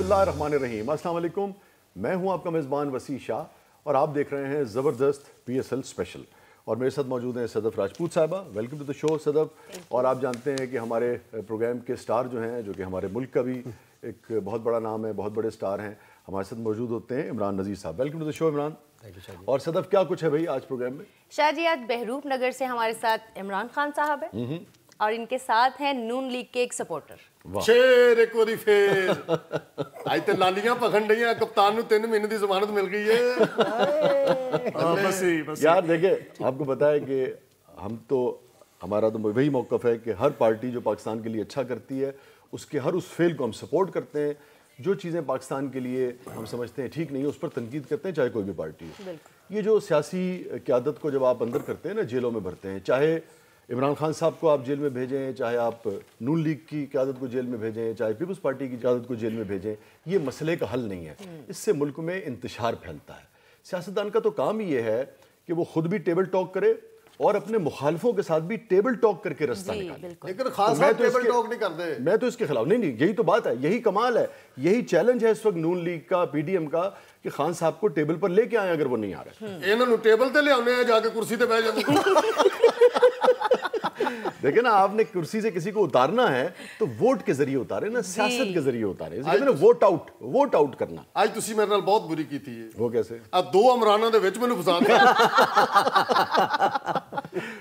बिस्मिल्लाहिर्रहमानिर्रहीम। अस्सलाम वालेकुम, मैं हूं आपका मेज़बान वसी शाह और आप देख रहे हैं ज़बरदस्त PSL स्पेशल। और मेरे साथ मौजूद हैं सदफ राजपूत साहिबा। Welcome to the show Sadaf. और आप जानते हैं कि हमारे प्रोग्राम के स्टार जो हैं, जो कि हमारे मुल्क का भी एक बहुत बड़ा नाम है, बहुत बड़े स्टार हैं, हमारे साथ मौजूद होते हैं इमरान नज़ीर साहब। Welcome to the show Imran. और सदफ, क्या कुछ है भाई आज प्रोग्राम में? शाह जी, आज बहरूप नगर से हमारे साथ इमरान खान साहब हैं और इनके साथ हैं नून लीग के एक सपोर्टर। शेर एक बारी फेर आज तो लालियां पखन रही हैं, कप्तान को 3 महीने की जमानत मिल गई है। बस यार देखिए, आपको पता है कि हमारा तो वही मौक़िफ़ है कि हर पार्टी जो पाकिस्तान के लिए अच्छा करती है उसके हर उस फेल को हम सपोर्ट करते हैं। जो चीज़ें पाकिस्तान के लिए हम समझते हैं ठीक नहीं है उस पर तनकीद करते हैं, चाहे कोई भी पार्टी हो। ये जो सियासी क़यादत को जब आप अंदर करते हैं ना, जेलों में भरते हैं, चाहे इमरान खान साहब को आप जेल में भेजें, चाहे आप नून लीग की क़यादत को जेल में भेजें, चाहे पीपल्स पार्टी की क़यादत को जेल में भेजें, ये मसले का हल नहीं है। इससे मुल्क में इंतशार फैलता है। सियासतदान का तो काम ही ये है कि वो खुद भी टेबल टॉक करे और अपने मुखालफों के साथ भी टेबल टॉक करके रास्ता निकाले। लेकिन खास साहब टेबल टॉक नहीं करते। मैं तो इसके खिलाफ नहीं, यही तो बात है, यही कमाल है, यही चैलेंज है इस वक्त नून लीग का, PDM का, कि खान साहब को टेबल पर लेके आए अगर वो नहीं आ रहे। इन्होंने टेबल ते ले आने जाके कुर्सी पे बैठ जाते। देखिए ना, आपने कुर्सी से किसी को उतारना है तो वोट के जरिए उतारे ना, सियासत के जरिए उतारे। वोट आउट करना। आज तुसी मेरे नाल बहुत बुरी की थी। वो कैसे? अब 2 इमरानां दे विच मैनूं फसा दिया।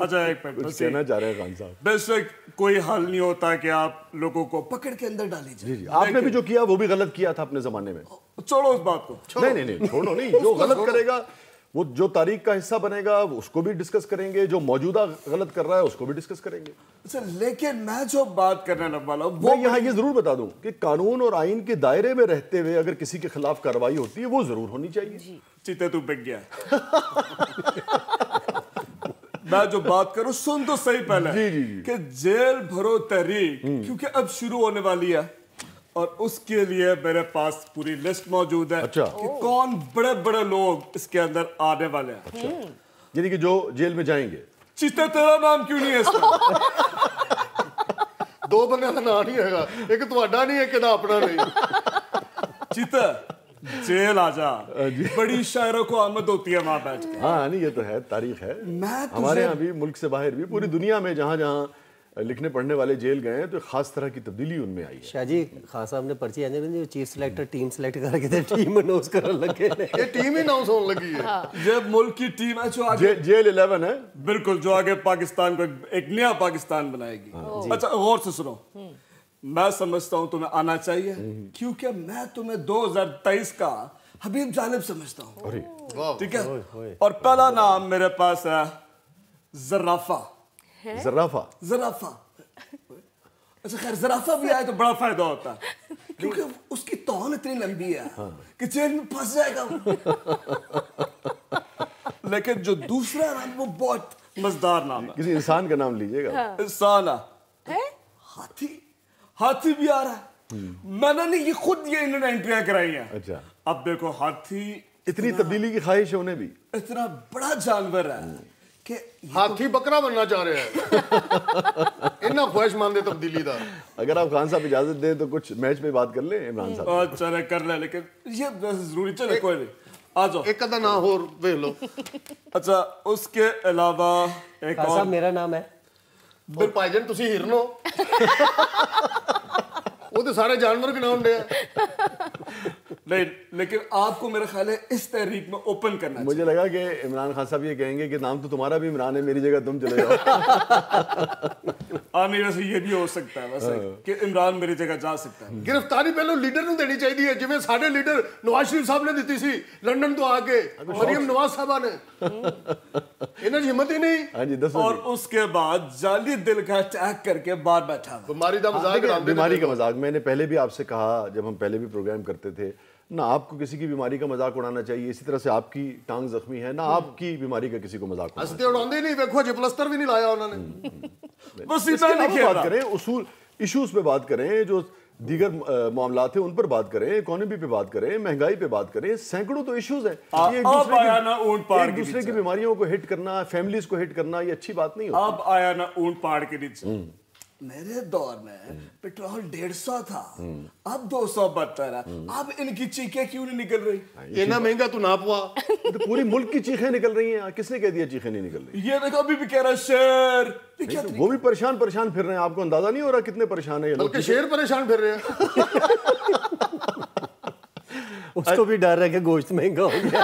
अच्छा, एक मिनट, कुछ कहना चाह रहे हैं खान साहब? बेशक कोई हल नहीं होता कि आप लोगों को पकड़ के अंदर डाली जाए। जी, आपने भी जो किया वो भी गलत किया था अपने जमाने में। छोड़ो उस बात को। नहीं, छोड़ो नहीं। जो गलत करेगा, वो जो तारीख का हिस्सा बनेगा उसको भी डिस्कस करेंगे, जो मौजूदा गलत कर रहा है उसको भी डिस्कस करेंगे। अच्छा, लेकिन मैं जो बात करने वाला हूं वो यहाँ ये जरूर बता दूं कि कानून और आइन के दायरे में रहते हुए अगर किसी के खिलाफ कार्रवाई होती है वो जरूर होनी चाहिए। चीते तू बिक गया। मैं जो बात करूं सुन तो सही पहले। जी। कि जेल भरो तहरीक क्योंकि अब शुरू होने वाली है और उसके लिए मेरे पास पूरी लिस्ट मौजूद है। अच्छा। कि कौन बड़े बड़े लोग इसके अंदर आने वाले हैं। अच्छा, यानी कि जो जेल में जाएंगे। चीते, तेरा नाम क्यों नहीं है इसमें? 2 बंदे का नाम नहीं हैगा, एक तुम्हारा नहीं है, किदा अपना नहीं। चीते, जेल आजा। बड़ी शायरों को आमद होती है वहां बैठ के। हाँ, नहीं, ये तो है, तारीख है। हमारे यहाँ भी, मुल्क से बाहर भी, पूरी दुनिया में जहाँ जहाँ लिखने पढ़ने वाले जेल गए हैं तो खास तरह की तब्दीली उनमें आई है। शाह जी, खान साहब ने पर्ची आने में चीफ सिलेक्टर टीम सिलेक्ट करके थे, टीम अनाउंस करने लगे। ये टीम ही अनाउंस होने लगी है। ये मुल्क की टीम है जो आगे जेल 11 है, बिल्कुल, जो आगे पाकिस्तान को एक नया पाकिस्तान बनाएगी। अच्छा, गौर से सुनो, मैं समझता हूँ तुम्हें आना चाहिए क्योंकि मैं तुम्हें 2023 का हबीब जालिब समझता हूँ। ठीक है, और पहला नाम मेरे पास है जराफा। जराफा। अच्छा, खैर, जराफा भी आए तो बड़ा फायदा होता है क्योंकि उसकी तौन इतनी लंबी है कि जेल में फंस जाएगा। लेकिन जो दूसरा नाम वो बहुत मजेदार नाम है। किसी इंसान का नाम लीजिएगा। इंसान है? हाथी भी आ रहा है। मैंने नहीं, ये खुद ये इन्होंने एंट्रियां कराई हैं। अच्छा, अब देखो, हाथी इतनी तब्दीली की ख्वाहिश है उन्हें भी। इतना बड़ा जानवर है कि हाथी बकरा बनना चाह रहे हैं। इन्ना ख्वाहिशमंद है तब्दीली दा। अगर आप खान साहब इजाजत दें तो कुछ मैच पे बात कर लें इमरान साहब। चले कर ले, लेकिन ये जरूरी, चले कोई नहीं, आ जाओ। एक अदा ना हो देख लो। अच्छा, उसके अलावा एक और मेरा नाम है भाईजान, तुसी हिरनो। वो तो सारे जानवर के नाम दे। नहीं, लेकिन आपको मेरा ख्याल है इस तहरीक में ओपन करना। मुझे लगा कि इमरान खान साहब ये कहेंगे कि नाम तो तुम्हारा भी इमरान है, मेरी जगह तुम चले जाओ। नहीं, वैसे ये भी हो सकता है वैसे कि इमरान मेरी जगह जा सकता है। गिरफ्तारी पहले लीडर ਨੂੰ देनी चाहिए, जिवें साडे लीडर नवाज शरीफ साहब ने दी सी लंदन तो आके, मरियम नवाज साहबा ने। इन्हां दी हिम्मत ही नहीं। हां जी, दसो। और उसके बाद जाली दिल का अटैक करके बाहर बैठा। बीमारी का मजाक उड़ाते। बीमारी का मजाक मैंने पहले भी आपसे कहा, जब हम पहले भी प्रोग्राम करते थे ना, आपको किसी की बीमारी का मजाक उड़ाना चाहिए। इसी तरह से आपकी टांग जख्मी है ना, आपकी बीमारी का किसी को मजाक उड़ाना। हंसते उड़ाते नहीं, देखो जी प्लास्टर भी नहीं लाया उन्होंने। बस इतना नहीं बात करें, उसूल इश्यूज पे बात करें, जो दीगर मामलात हैं उन पर बात करें, इकोनॉमी पे बात करें, महंगाई पे बात करें, सैकड़ों तो इश्यूज हैं। एक दूसरे की बीमारियों को हिट करना, फैमिलीज को हिट करना, ये अच्छी बात नहीं होती। अब आया ना ऊंट पहाड़ के नीचे। मेरे दौर में पेट्रोल 150 था, अब 272 है। अब इनकी चीखें क्यों नहीं निकल रही? इतना महंगा तू ना पुआ। तो पूरी मुल्क की चीखें निकल रही हैं। किसने कह दिया चीखें नहीं निकल रही? ये देखो अभी भी कह रहा है शेर। ये क्या तो वो भी परेशान फिर रहे हैं। आपको अंदाजा नहीं हो रहा कितने परेशान है ये लोग? बल्कि शेर परेशान फिर रहे हैं। उसको भी डर है कि गोश्त महंगा हो गया।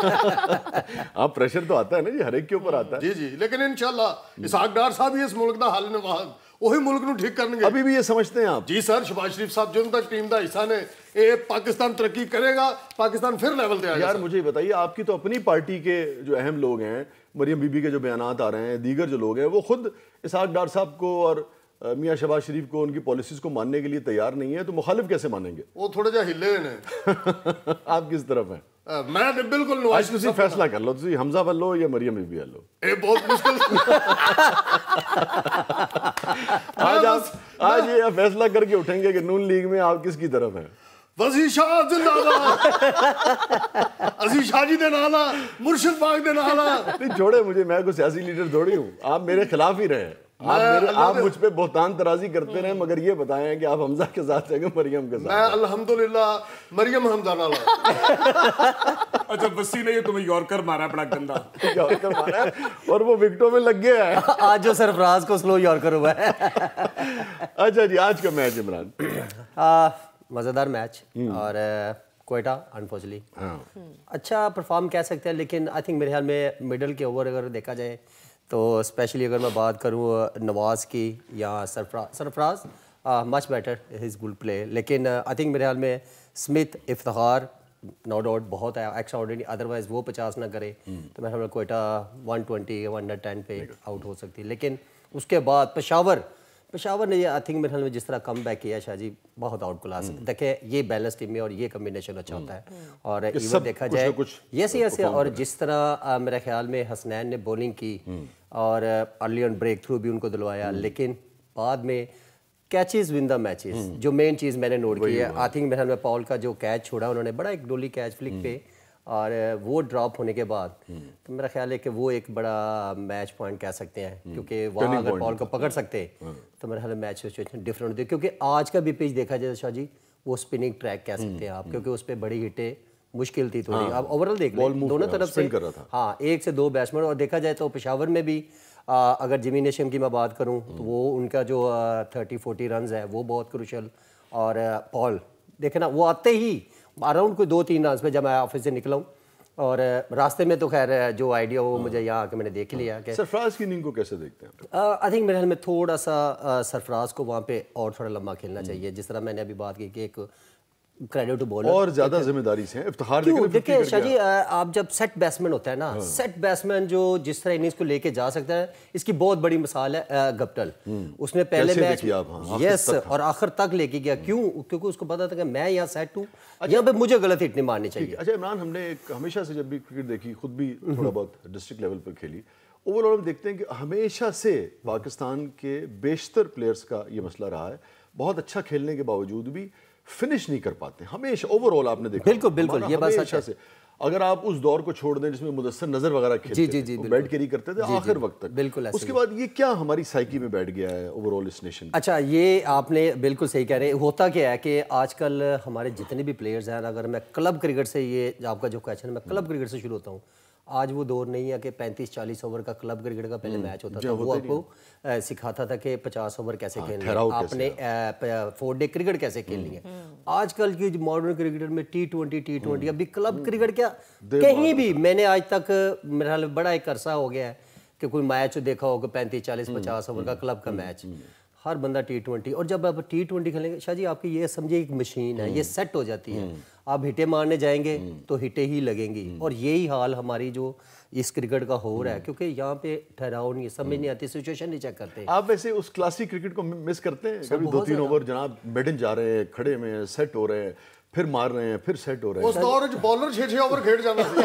आप प्रेशर तो आता है ना जी, हर एक के ऊपर आता है। जी जी, लेकिन इंशाल्लाह इसाक डार साहब ही इस मुल्क दा हल ने वाहद वही मुल्क ਨੂੰ ठीक करनगे। अभी भी ये समझते हैं आप? जी सर, शहबाज शरीफ साहब जो तक टीम का हिस्सा ने, ये पाकिस्तान तरक्की करेगा, पाकिस्तान फिर लेवल पे आएगा। यार मुझे बताइए, आपकी तो अपनी पार्टी के जो अहम लोग हैं, मरियम बीबी के जो बयानात आ रहे हैं, दीगर जो लोग हैं, वो खुद इसाक डार साहब को और मियां शहबाज शरीफ को उनकी पॉलिसीज को मानने के लिए तैयार नहीं है, तो मुखालिफ कैसे मानेंगे? वो थोड़े जा हिले ने। आप किस तरफ हैं? मैं तो बिल्कुल नवाज आज तुसी फैसला कर लो, तुसी हमजा वालो या मरियम बीबी वालो? ये बहुत मुश्किल। आज ये फैसला करके उठेंगे कि नून लीग में आप किसकी तरफ हैं? वज़ीर शाह जिंदाबाद। अजीज शाह जी दे नाला, मुर्शिद पाक दे नाला। नहीं छोड़े मुझे, मैं कोई सियासी लीडर थोड़ी हूँ। आप मेरे खिलाफ ही रहे। आप मुझ पे बहुतान तराजी करते रहे, मगर ये बताएं कि आप हमजा के साथ हैं कि मरियम के साथ? मैं अल्हम्दुलिल्लाह मरियम हमजा नाला। अच्छा, बस्सी ने ये तुम्हें यॉर्कर मारा बड़ा गंदा। यॉर्कर मारा है और वो विकेटों में लग गया है। आज जो सरफराज को स्लो यॉर्कर हुआ है। अच्छा जी, आज का मैच इमरान? मज़ेदार मैच और कोयटा अनफॉर्चुनेटली अच्छा परफॉर्म कह सकते हैं, लेकिन आई थिंक मेरे ख्याल में मिडल के ओवर अगर देखा जाए तो स्पेशली अगर मैं बात करूँ नवाज़ की या Sarfaraz much better his good play, लेकिन आई थिंक मेरे ख्याल में स्मिथ इफ्तिखार नो डाउट बहुत है एक्स्ट्रा ऑर्डिनरी, अदरवाइज वो 50 ना करे तो मेरे ख्याल में कोयटा 120 या 110 पे आउट हो सकती है। लेकिन उसके बाद पेशावर ने ये आई थिंक मेरे ख्याल में जिस तरह कम बैक किया शाह जी, बहुत आउट क्लास। देखें ये बैलेंस टीम में और ये कम्बिनेशन अच्छा होता है, और इवन देखा जाए यस और जिस तरह मेरे ख्याल में हसनैन ने बॉलिंग की और अर्ली ऑन ब्रेक थ्रू भी उनको दिलवाया, लेकिन बाद में कैचेस विन द मैचेस जो मेन चीज़ मैंने नोट की है। आई थिंक मेरे ख्याल में पॉल का जो कैच छोड़ा उन्होंने, बड़ा एक डोली कैच फ्लिक पे, और वो ड्रॉप होने के बाद तो मेरा ख्याल है कि वो एक बड़ा मैच पॉइंट कह सकते हैं, क्योंकि वहाँ अगर बॉल को पकड़ सकते तो मेरा ख्याल है मैच सिचुएशन डिफरेंट होती है। क्योंकि आज का भी पिच देखा जाए शाह जी, वो स्पिनिंग ट्रैक कह सकते हैं आप, क्योंकि उस पर बड़ी हिटें मुश्किल थी थोड़ी। आप ओवरऑल देख लें दोनों तरफ से, हाँ 1 से 2 बैट्समैन, और देखा जाए तो पेशावर में भी अगर जिमी नेशम की मैं बात करूँ तो वो उनका जो 30-40 रन है वो बहुत क्रूशल, और पॉल देखे ना वो आते ही अराउंड कोई 2-3 रन पे जब मैं ऑफिस से निकला हूँ, और रास्ते में तो खैर जो आइडिया वो मुझे यहाँ आके मैंने देख लिया कि सरफराज की इनिंग को कैसे देखते हैं? आई थिंक मेरे ख्याल में थोड़ा सा सरफराज को वहाँ पे और थोड़ा लंबा खेलना चाहिए, जिस तरह मैंने अभी बात की कि एक क्रेडिट टू बॉलर और ज्यादा जिम्मेदारी से इफ्तिखार। देखिए शाह जी, आप जब सेट बैट्समैन होता है ना, सेट बैट्समैन जो जिस तरह इनिंग्स को लेके जा सकता है, इसकी बहुत बड़ी मिसाल है गप्टल। उसने पहले मैच यस और आखिर तक लेके गया, क्यों? क्योंकि उसको पता था कि मैं यहाँ सेट हूँ, यहाँ पे मुझे गलत हिट नहीं मारनी चाहिए। अच्छा इमरान, हमने हमेशा से जब भी क्रिकेट देखी, खुद भी थोड़ा बहुत डिस्ट्रिक्ट लेवल पर खेली, ओवरऑल हम देखते हैं कि हमेशा से पाकिस्तान के बेशतर प्लेयर्स का ये मसला रहा है, बहुत अच्छा खेलने के बावजूद भी फिनिश नहीं कर पाते हमेशा। ओवरऑल आपने देखा बिल्कुल ये बात सच है। अगर आप उस दौर को छोड़ दें जिसमें मुदस्सर नजर वगैरह खेलते थे, बैट कैरी करते थे आखिर वक्त तक, बिल्कुल उसके बाद ये क्या हमारी साइकी में बैठ गया है ओवरऑल इस नेशन? अच्छा, ये आपने बिल्कुल सही कह रहे हैं। होता क्या है कि आजकल हमारे जितने भी प्लेयर्स हैं, अगर मैं क्लब क्रिकेट से, ये आपका जो क्वेश्चन है, मैं क्लब क्रिकेट से शुरू होता हूँ। आज वो दौर नहीं है कि 35-40 ओवर का क्लब क्रिकेट का पहले मैच होता था, वो आपको सिखाता था कि 50 ओवर कैसे खेलना है, आपने 4 डे क्रिकेट कैसे खेलनी है। आजकल की मॉडर्न क्रिकेटर में T20 अभी क्लब क्रिकेट क्या कहीं भी मैंने आज तक मेरे ख्याल में बड़ा एक अरसा हो गया है कि कोई मैच देखा होगा 35-40-50 ओवर का क्लब का मैच। हर बंदा T20, और जब आप T20 खेलेंगे शाह जी, आपकी ये समझिए एक मशीन है, ये सेट हो जाती है। आप हिटे मारने जाएंगे तो हिटे ही लगेंगी, और यही हाल हमारी जो इस क्रिकेट का हो रहा है, क्योंकि यहाँ पे ठहराव नहीं, समझ नहीं आती, सिचुएशन नहीं चेक करते। आप वैसे उस क्लासिक क्रिकेट को मिस करते हैं? कभी 2-3 ओवर जनाब बैटिंग जा रहे हैं, खड़े में सेट हो रहे हैं, پھر مار رہے ہیں, پھر سیٹ ہو رہے اس دور وچ بولر 6-6 اوور کھیڈ جانا سی.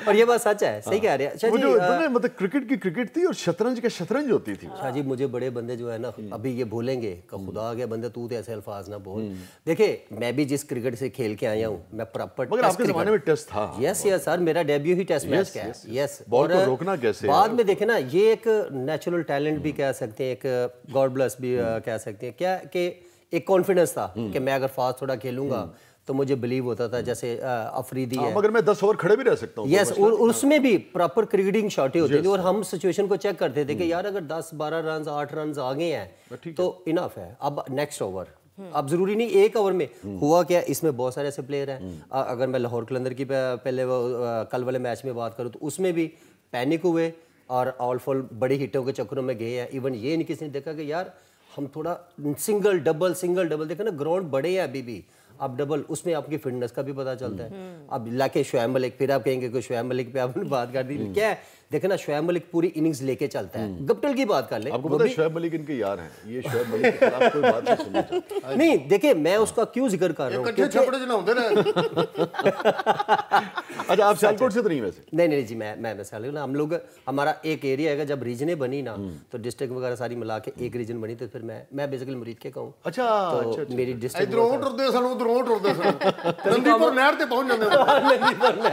اور یہ بات سچ ہے, صحیح کہہ رہے ہیں. اچھا وہ جی جو مطلب کرکٹ کی کرکٹ تھی اور شطرنج کا شطرنج ہوتی تھی. اچھا جی, مجھے بڑے بندے جو ہے نا ابھی یہ بھولیں گے کہ خدا کے بندے تو ایسے الفاظ نہ بول. دیکھیں میں بھی جس کرکٹ سے کھیل کے آیا ہوں, میں پراپر مگر آپ کے زمانے میں ٹیسٹ تھا. یس یس سر, میرا ڈیبیو ہی ٹیسٹ میچ کا ہے. یس, بال کو روکنا کیسے, بعد میں دیکھیں نا یہ ایک نیچرل ٹیلنٹ بھی کہہ سکتے ہیں, ایک گاڈ بلیس بھی کہہ سکتے ہیں, کیا کہ ایک کانفیڈنس تھا کہ میں اگر فاسٹ تھوڑا کھیلوں گا تو مجھے بلیو ہوتا تھا جیسے افریدی ہے, مگر میں 10 اوور کھڑے بھی رہ سکتا ہوں. یس, اور اس میں بھی پراپر کرکٹنگ شاٹیں ہوتی تھی, اور ہم سچویشن کو چیک کرتے تھے کہ یار اگر 10-12 رنز 8 رنز آ گئے ہیں تو انف ہے, اب نیکسٹ اوور. اب ضروری نہیں ایک اوور میں ہوا کیا, اس میں بہت سارے ایسے پلیئر ہیں. اگر میں لاہور قلندر کی پہلے کل والے میچ میں بات کروں تو اس میں بھی پینک ہوئے اور آل فال بڑی ہٹوں کے چکروں میں گئے ہیں. ایون یہ نہیں کسی نے دیکھا کہ یار ہم تھوڑا سنگل ڈبل دیکھا نا, گراؤنڈ بڑے ہیں ابھی بھی, اب ڈبل اس میں آپ کی فٹنس کا بھی پتہ چلتا ہے. اب لاکے شعیب ملک, پھر آپ کہیں گے کہ شعیب ملک پہ آپ نے بات کر دی, کیا ہے دیکھیں نا شعیب ملک پوری اننگز لے کے چلتا ہے. گپٹل کی بات کر لیں, آپ کو پتہ ہے شعیب ملک ان کے یار ہیں, یہ شعیب ملک کے خلاف کوئی بات نہیں سننا چاہتا. نہیں دیکھیں میں اس کا کیوں ذکر کر رہا ہوں, کچھ چھپڑے جنا ہوندے نے. اچھا آپ سیالکوٹ سے تو نہیں ویسے؟ نہیں جی, میں مثال نا, ہم لوگ ہمارا ایک ایریا ہے, جب ریجنیں بنی نا تو ڈسٹرکٹ وغیرہ ساری ملا کے ایک ریجن بنی, تو پھر میں بیسیکلی مرید کے کہوں. اچھا میری ڈسٹرکٹ ادھروں ٹردے سن ادھروں ٹردے سن, نندی پور نہر تے پہنچ جاندے.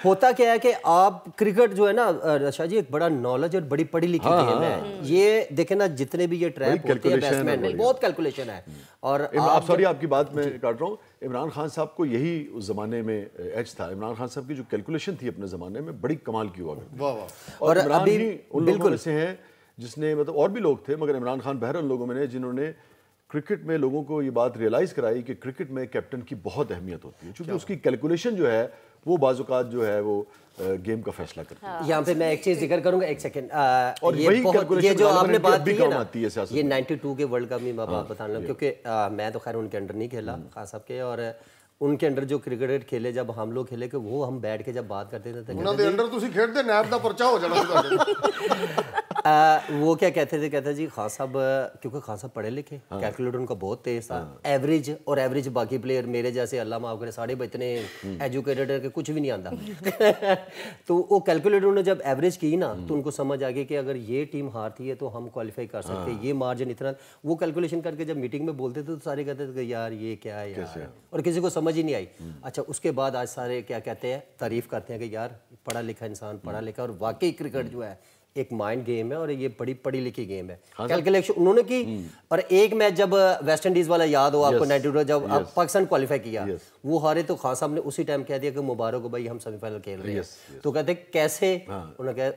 ہوتا کیا ہے کہ آپ کرکٹ جو ہے نا شاہ جی, ایک بڑا نالج اور بڑی پڑھی لکھی گیم ہے یہ. دیکھیں نا جتنے بھی یہ ٹریپ ہوتے ہیں بیٹسمین, بہت کیلکولیشن ہے. اور آپ سوری آپ کی بات میں کاٹ رہا ہوں, عمران خان صاحب کو یہی اس زمانے میں ایج تھا. عمران خان صاحب کی جو کیلکولیشن تھی اپنے زمانے میں بڑی کمال کی ہوا کرتی. اور عمران ہی ان لوگوں میں سے ہیں جس نے, مطلب اور بھی لوگ تھے مگر عمران خان بہر ان لوگوں میں نے جنہوں نے کرکٹ میں لوگوں کو یہ بات ریئلائز کرائی کہ کرکٹ میں کیپٹن کی بہت اہمیت ہوتی ہے, چونکہ اس کی کیلکولیشن جو ہے وہ بعض اوقات جو ہے وہ گیم کا فیصلہ کرتی ہے. یہاں پہ میں ایک چیز ذکر کروں گا, ایک سیکنڈ. اور یہ جو آپ نے بات کی ہے نا, ہے سیاست یہ 92 کے ورلڈ کپ میں میں بات بتانا, کیونکہ میں تو خیر ان کے انڈر نہیں کھیلا خان صاحب کے, اور ان کے انڈر جو کرکٹ کھیلے جب ہم لوگ کھیلے کہ وہ ہم بیٹھ کے جب بات کرتے تھے انہاں دے انڈر تسی کھیڈتے نیب دا پرچہ ہو جانا. وہ کیا کہتے تھے, کہتے جی خان صاحب, کیونکہ خان صاحب پڑھے لکھے, کیلکولیٹر ان کا بہت تیز تھا. ایوریج اور ایوریج باقی پلیئر میرے جیسے اللہ معاف کرے ساڑھے اتنے ایجوکیٹڈ ہے کہ کچھ بھی نہیں آتا. تو وہ کیلکولیٹر نے جب ایوریج کی نا تو ان کو سمجھ آ گئی کہ اگر یہ ٹیم ہارتی ہے تو ہم کوالیفائی کر سکتے ہیں, یہ مارجن اتنا. وہ کیلکولیشن کر کے جب میٹنگ میں بولتے تھے تو سارے کہتے تھے کہ یار یہ کیا ہے یار, اور کسی کو سمجھ ہی نہیں آئی. اچھا اس کے بعد آج سارے کیا کہتے ہیں, تعریف کرتے ہیں کہ یار پڑھا لکھا انسان, پڑھا لکھا, اور واقعی کرکٹ جو ہے ایک مائنڈ گیم ہے اور یہ بڑی پڑھی لکھی گیم ہے. کیلکولیشن انہوں نے کی, اور ایک میچ جب ویسٹ انڈیز والا یاد ہو آپ کو 92 جب پاکستان کوالیفائی کیا وہ ہارے, تو خان صاحب نے اسی ٹائم کہہ دیا کہ مبارک ہو بھائی ہم سیمی فائنل کھیل رہے ہیں. تو کہتے کیسے, انہوں نے کہا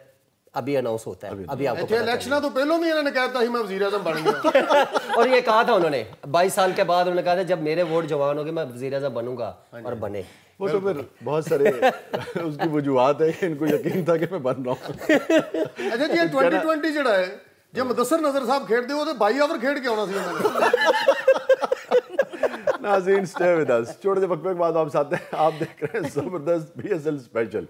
ابھی اناؤنس ہوتا ہے, ابھی آپ کو الیکشن تو پہلوں بھی انہوں نے کہتا ہی میں وزیر اعظم بن گیا. اور یہ کہا تھا انہوں نے 22 سال کے بعد, انہوں نے کہا تھا جب میرے ووٹ جوان ہو گئے میں وزیر اعظم بنوں گا, اور بنے. وہ تو پھر بہت سارے اس کی وجوہات ہیں کہ ان کو یقین تھا کہ میں بن رہا ہوں. اچھا جی 2020 جڑا ہے جی مدثر نظر صاحب کھیڈ دے وہ تو 22 اوور کھیڈ کے آنا سی انہوں نے. ناظرین اسٹے ود اس, چھوٹے سے وقفے کے بعد واپس آتے ہیں. آپ دیکھ رہے ہیں زبردست B S L special.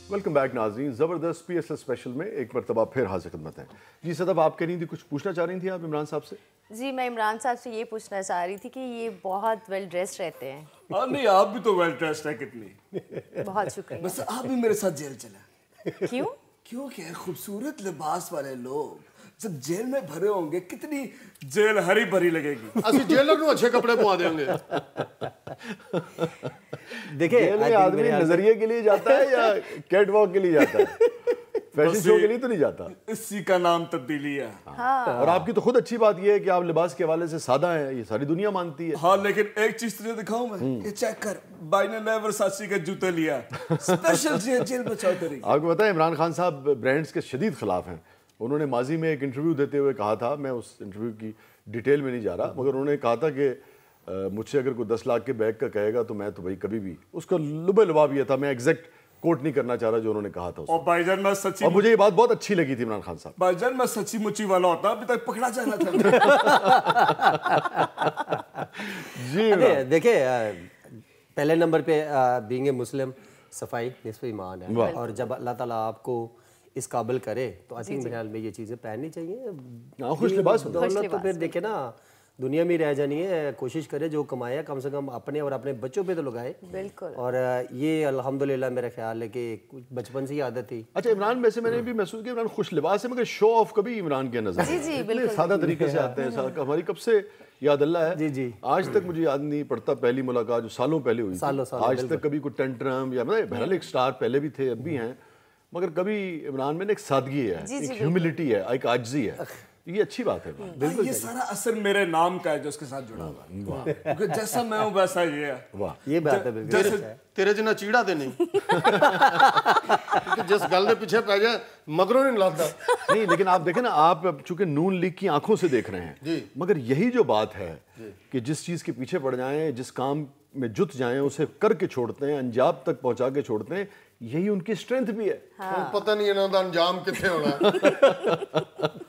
Welcome back ناظرین, زبردست پی ایس ایل اسپیشل میں ایک مرتبہ پھر حاضر خدمت ہے. جی صدف آپ کہہ رہی تھی, کچھ پوچھنا چاہ رہی تھی آپ عمران صاحب سے؟ جی میں عمران صاحب سے یہ پوچھنا چاہ رہی تھی کہ یہ بہت ویل ڈریس رہتے ہیں. نہیں آپ بھی تو ویل ڈریسڈ ہے کتنی. بہت شکریہ. بس آپ بھی میرے ساتھ جیل چلیں. کیوں؟ کیونکہ خوبصورت لباس والے لوگ جب جیل میں بھرے ہوں گے کتنی جیل ہری بھری لگے گی. اسی جیلر نو اچھے کپڑے پوا دیں گے. دیکھیں آدمی نظریے کے لیے جاتا ہے یا کیٹ واک کے لیے جاتا ہے, فیشن شو کے لیے تو نہیں جاتا. اسی کا نام تبدیلی ہے. اور آپ کی تو خود اچھی بات یہ ہے کہ آپ لباس کے حوالے سے سادہ ہیں, یہ ساری دنیا مانتی ہے. ہاں لیکن ایک چیز تجھے دکھاؤں میں, یہ چیک کر, بائی نے نئے ورساچی کے جوتے لیا, اسپیشل جیل بچاؤ تیری. آپ کو پتہ ہے عمران خان صاحب برانڈز کے شدید خلاف ہیں. انہوں نے ماضی میں ایک انٹرویو دیتے ہوئے کہا تھا, میں اس انٹرویو کی ڈیٹیل میں نہیں جا رہا, مگر انہوں نے کہا تھا کہ مجھ سے اگر کوئی 10 لاکھ کے بیگ کا کہے گا تو میں تو بھائی کبھی بھی, اس کا لبے لباب یہ تھا, میں ایگزیکٹ کوٹ نہیں کرنا چاہ رہا جو انہوں نے کہا تھا. اور بھائی جان میں سچی, اور مجھے یہ بات بہت اچھی لگی تھی عمران خان صاحب. بھائی جان میں سچی مچی والا ہوتا ابھی تک پکڑا جانا تھا. جی دیکھیں پہلے نمبر پہ بینگ اے مسلم صفائی نصف ایمان ہے, اور جب اللہ تعالیٰ آپ کو اس قابل کرے تو آئی تھنک میرے خیال میں یہ چیزیں پہننی چاہیے. خوش لباس دولت تو پھر دیکھیں نا دنیا میں رہ جانی ہے, کوشش کرے جو کمایا کم سے کم اپنے اور اپنے بچوں پہ تو لگائے. بالکل. اور یہ الحمدللہ میرا خیال ہے کہ بچپن سے ہی عادت تھی. اچھا عمران, ویسے میں نے بھی محسوس کیا عمران خوش لباس ہے مگر شو آف کبھی عمران کے نظر بالکل سادہ طریقے سے آتے ہیں. ہماری کب سے یاد اللہ ہے, جی آج تک مجھے یاد نہیں پڑتا پہلی ملاقات جو سالوں پہلے ہوئی تھی, آج تک کبھی کوئی ٹینٹرم یا بہرحال ایک سٹار پہلے بھی تھے اب بھی ہیں, مگر کبھی عمران میں ایک سادگی ہے, ایک ہیوملٹی ہے, ایک عاجزی ہے. یہ اچھی بات ہے. بالکل یہ سارا اثر میرے نام کا ہے جو اس کے ساتھ جڑا ہوا ہے, کیونکہ جیسا میں ہوں ویسا یہ ہے. واہ, یہ بات ہے بالکل. تیرے جنا چیڑا تے نہیں جس گل دے پیچھے پہ جائے مگروں نہیں لاتا. نہیں لیکن آپ دیکھیں نا, آپ چونکہ نون لیگ کی آنکھوں سے دیکھ رہے ہیں, مگر یہی جو بات ہے کہ جس چیز کے پیچھے پڑ جائیں, جس کام میں جت جائیں, اسے کر کے چھوڑتے ہیں, انجام تک پہنچا کے چھوڑتے ہیں, یہی ان کی اسٹرینتھ بھی ہے. پتہ نہیں انہوں دا انجام کتنے ہونا.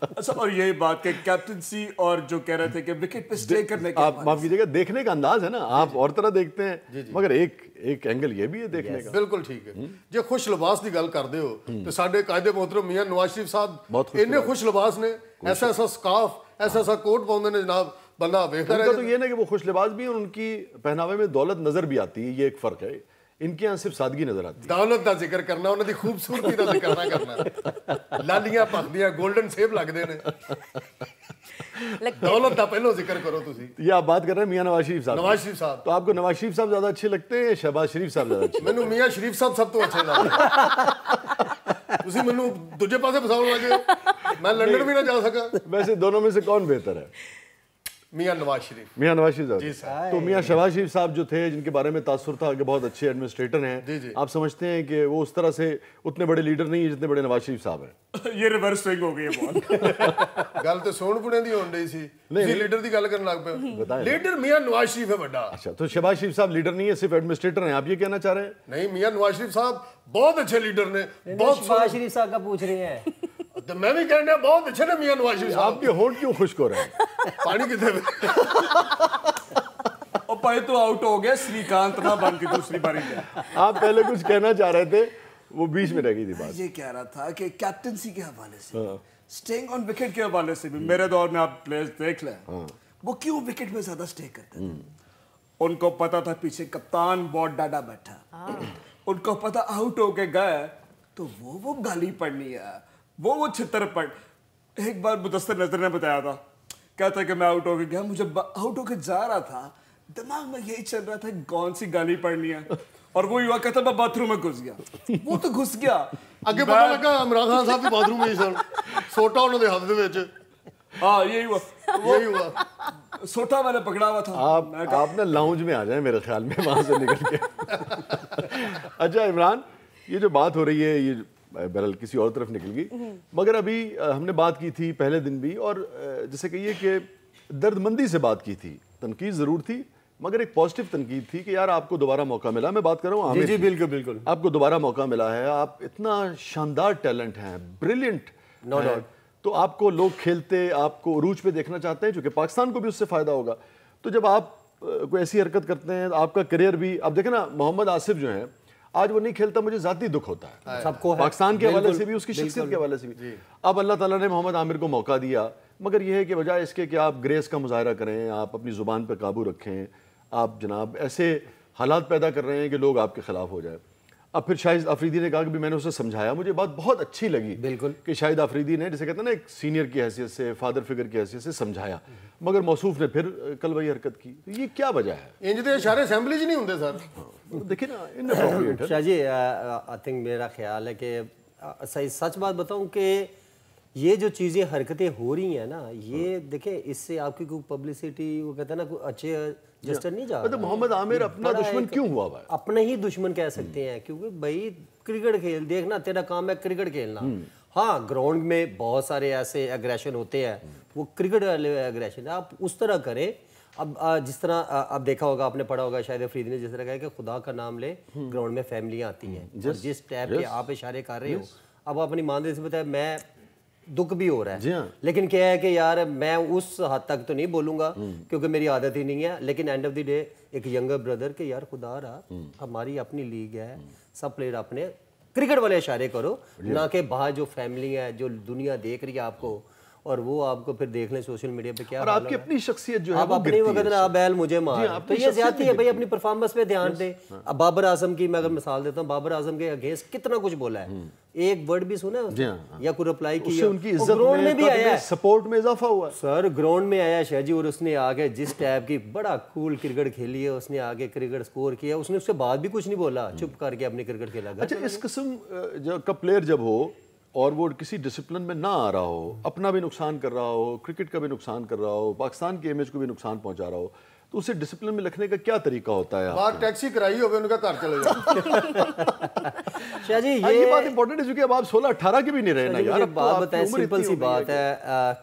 اچھا, اور یہی بات کہ کیپٹنسی اور جو کہہ رہے تھے کہ وکٹ پہ سٹے کرنے کا, آپ معاف کیجیے گا, دیکھنے کا انداز ہے نا, آپ اور طرح دیکھتے ہیں, مگر ایک اینگل یہ بھی ہے دیکھنے کا. بالکل ٹھیک ہے. جی خوش لباس دی گل کردے ہو تو ساڈے قائد محترم میاں نواز شریف صاحب اتنے خوش لباس نے, ایسا ایسا سکارف, ایسا ایسا کوٹ پاؤندے نے جناب, بندہ ویکھدا رہے. تو یہ نا کہ وہ خوش لباس بھی ہیں, ان کی پہناوے میں دولت نظر بھی آتی ہے, یہ ایک فرق ہے. ان کے یہاں صرف سادگی نظر آتی ہے. دولت دا ذکر کرنا, انہاں دی خوبصورتی دا ذکر نہ کرنا. لالیاں پکدیاں, گولڈن سیب لگدے نے, دولت دا پہلو ذکر کرو تسی. یہ آپ بات کر رہے ہیں میاں نواز شریف صاحب. نواز شریف صاحب, تو آپ کو نواز شریف صاحب زیادہ اچھے لگتے ہیں یا شہباز شریف صاحب زیادہ اچھے؟ مینوں میاں شریف صاحب سب تو اچھے لگدے. تسی مینوں دوجے پاسے پھساؤ لگے, میں لنڈن بھی نہ جا سکا. ویسے دونوں میں سے کون بہتر ہے؟ میاں نواز شریف. میاں نواز شریف صاحب. تو میاں شہباز شریف صاحب جو تھے, جن کے بارے میں تاثر تھا کہ بہت اچھے ایڈمنسٹریٹر ہیں, آپ سمجھتے ہیں کہ وہ اس طرح سے اتنے بڑے لیڈر نہیں ہیں جتنے بڑے نواز شریف صاحب ہیں؟ یہ ریورس سوئنگ ہو گئی ہے بہت. گل تو سون پڑے دی ہون رہی سی, تسی لیڈر دی گل کرن لگ پے. لیڈر میاں نواز شریف ہے بڑا. اچھا, تو شہباز شریف صاحب لیڈر نہیں ہے, صرف ایڈمنسٹریٹر ہیں, آپ یہ کہنا چاہ رہے ہیں؟ نہیں, میاں نواز شریف صاحب بہت اچھے لیڈر نے, بہت. شہباز شریف صاحب کا پوچھ رہے ہیں تو میں بھی کہنا بہت اچھے نے میاں نواز شریف صاحب. آپ کے ہونٹ کیوں خشک ہو رہے ہیں؟ پانی کتنے پہ. اور پہلے تو آؤٹ ہو گیا سری کانت نہ بن کے دوسری باری میں. آپ پہلے کچھ کہنا چاہ رہے تھے, وہ بیچ میں رہ گئی تھی بات. یہ کہہ رہا تھا کہ کیپٹنسی کے حوالے سے, سٹیئنگ آن وکٹ کے حوالے سے بھی میرے دور میں آپ پلیئرز دیکھ لیں, وہ کیوں وکٹ میں زیادہ سٹے کرتے تھے. ان کو پتا تھا پیچھے کپتان بہت ڈاڈا بیٹھا, ان کو پتا آؤٹ ہو کے گئے تو وہ گالی پڑنی ہے, وہ چھتر پڑ. ایک بار مدثر نظر نے بتایا تھا, کہتا کہ میں آؤٹ ہو کے گیا, مجھے آؤٹ ہو کے جا رہا تھا, دماغ میں یہی چل رہا تھا کون سی گالی پڑنی ہے, اور وہ ہوا کہتا میں باتھ روم میں گھس گیا. وہ تو گھس گیا, اگے پتہ لگا عمران خان صاحب بھی باتھ روم میں ہی سن, سوٹا انہوں دے ہاتھ دے وچ. ہاں یہی ہوا, یہی ہوا. سوٹا میں نے پکڑا ہوا تھا. آپ نا لاؤنج میں آ جائیں میرے خیال میں, وہاں سے نکل کے. اچھا عمران, یہ جو بات ہو رہی ہے یہ بہرحال کسی اور طرف نکل گئی, مگر ابھی ہم نے بات کی تھی پہلے دن بھی, اور جیسے کہیے کہ درد مندی سے بات کی تھی, تنقید ضرور تھی مگر ایک پازیٹیو تنقید تھی کہ یار آپ کو دوبارہ موقع ملا. میں بات کر رہا ہوں عامر. جی بالکل بالکل, آپ کو دوبارہ موقع ملا ہے, آپ اتنا شاندار ٹیلنٹ ہیں, بریلینٹ, نو ڈاؤٹ. تو آپ کو لوگ کھیلتے, آپ کو عروج پہ دیکھنا چاہتے ہیں, چونکہ پاکستان کو بھی اس سے فائدہ ہوگا. تو جب آپ کوئی ایسی حرکت کرتے ہیں, آپ کا کریئر بھی, آپ دیکھیں نا محمد آصف جو ہیں, آج وہ نہیں کھیلتا, مجھے ذاتی دکھ ہوتا ہے, سب کو پاکستان کے حوالے سے بھی, اس کی شخصیت کے حوالے سے بھی. اب اللہ تعالیٰ نے محمد عامر کو موقع دیا, مگر یہ ہے کہ بجائے اس کے کہ آپ گریس کا مظاہرہ کریں, آپ اپنی زبان پہ قابو رکھیں, آپ جناب ایسے حالات پیدا کر رہے ہیں کہ لوگ آپ کے خلاف ہو جائے. اب پھر شاہد آفریدی نے کہا کہ میں نے اسے سمجھایا, مجھے بات بہت اچھی لگی بالکل کہ شاہد آفریدی نے, جیسے کہتے ہیں نا ایک سینئر کی حیثیت سے, فادر فگر کی حیثیت سے سمجھایا, مگر موصوف نے پھر کل وہی حرکت کی. یہ کیا وجہ ہے؟ انج دے اشارے اسمبلی چ نہیں ہوندے سر. دیکھیں نا اناپروپریٹ ہے. شاہ جی آئی تھنک میرا خیال ہے کہ صحیح سچ بات بتاؤں کہ یہ جو چیزیں حرکتیں ہو رہی ہیں نا, یہ دیکھیں اس سے آپ کی کوئی پبلسٹی, وہ کہتے ہیں نا کوئی اچھے جسٹر نہیں جا رہا. محمد عامر اپنا دشمن کیوں ہوا ہے؟ اپنے ہی دشمن کہہ سکتے ہیں, کیونکہ بھائی کرکٹ کھیل, دیکھنا تیرا کام ہے کرکٹ کھیلنا. ہاں گراؤنڈ میں بہت سارے ایسے ایگریشن ہوتے ہیں, وہ کرکٹ والے ایگریشن, آپ اس طرح کریں. اب جس طرح اب دیکھا ہوگا, آپ نے پڑھا ہوگا شاید افریدی نے جس طرح کہا کہ خدا کا نام لے, گراؤنڈ میں فیملیاں آتی ہیں, جس ٹائپ کے آپ اشارے کر رہے ہو, اب اپنی ماندے سے بتایا, میں دکھ بھی ہو رہا ہے, لیکن کیا ہے کہ یار میں اس حد تک تو نہیں بولوں گا کیونکہ میری عادت ہی نہیں ہے, لیکن اینڈ آف دی ڈے ایک ینگر بردر کہ یار خدا رہا, ہماری اپنی لیگ ہے, سب پلیئر اپنے क्रिकेट वाले इशारे करो, ना कि बाहर जो फैमिली है, जो दुनिया देख रही है आपको, और वो आपको फिर देख लें सोशल मीडिया पे क्या और आपकी अपनी शख्सियत जो है आप वो अपनी वक्त ना बैल मुझे मार, तो ये ज्यादती है भाई। अपनी परफॉर्मेंस पे ध्यान दे। अब बाबर आजम की मैं अगर मिसाल देता हूँ, बाबर आजम के अगेंस्ट कितना कुछ बोला है, एक वर्ड भी सुना है उसने या कोई रिप्लाई की, उनकी इज्जत ग्राउंड में भी आया है, सपोर्ट में इजाफा हुआ है सर, ग्राउंड में आया शाह जी, और उसने आगे जिस टाइप की बड़ा कूल क्रिकेट खेली है, उसने आगे क्रिकेट स्कोर किया, उसने उसके बाद भी कुछ नहीं बोला, चुप करके अपनी क्रिकेट खेला। अच्छा, इस किस्म का प्लेयर जब हो और वो किसी डिसिप्लिन में ना आ रहा हो, अपना भी नुकसान कर रहा हो, क्रिकेट का भी नुकसान कर रहा हो, पाकिस्तान के इमेज को भी नुकसान पहुंचा रहा हो, तो उसे डिसिप्लिन में रखने का क्या तरीका होता है? बाहर टैक्सी कराई होवे, उनका घर चले जाओ। शाह जी ये बात इंपॉर्टेंट है, क्योंकि अब आप 16-18 के भी नहीं रहे ना यार। अब बात बताएं, सिंपल सी बात है,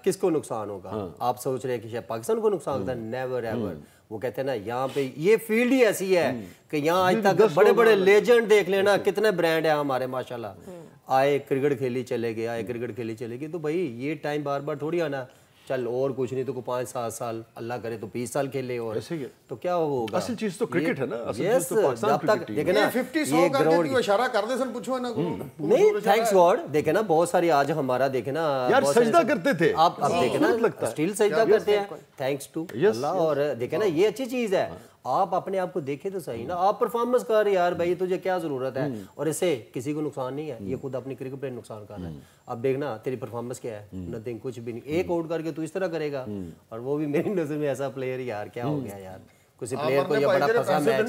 किसको नुकसान होगा? आप सोच रहे हैं कि शायद पाकिस्तान को नुकसान होता है? Never ever. वो कहते हैं ना, यहाँ पे ये फील्ड ही ऐसी है कि यहाँ आज तक बड़े बड़े लेजेंड देख लेना, कितने ब्रांड है हमारे माशाल्लाह, आए क्रिकेट खेली चले गए, आए क्रिकेट खेली चले गए। तो भाई ये टाइम बार बार थोड़ी आना, चल और कुछ नहीं तो को 5-7 साल, अल्लाह करे तो 20 साल खेले, और ऐसे ही है। तो क्या होगा? असल चीज तो क्रिकेट है ना, असल यस, चीज तो पाकिस्तान जब तक क्रिकेट देखे ना 50-100 करके तू इशारा कर दे सन, पूछो ना को नहीं, थैंक्स गॉड, देखे ना बहुत सारी आज हमारा देखे ना यार बहुत सजदा सारे करते थे, आप देखे ना स्टिल सजदा करते हैं, थैंक्स टू अल्लाह। और देखे ना ये अच्छी चीज है, आप अपने आप को देखे तो सही ना, आप परफॉर्मेंस कर यार भाई, तुझे क्या जरूरत है, और इससे किसी को नुकसान नहीं है, ये खुद अपनी क्रिकेट पे नुकसान कर रहा है। अब देखना तेरी परफॉर्मेंस क्या है, नथिंग, कुछ भी नहीं, एक आउट करके तू इस तरह करेगा, और वो भी मेरी नजर में ऐसा प्लेयर यार क्या हो गया यार, किसी प्लेयर को ये बड़ा फंसा मैच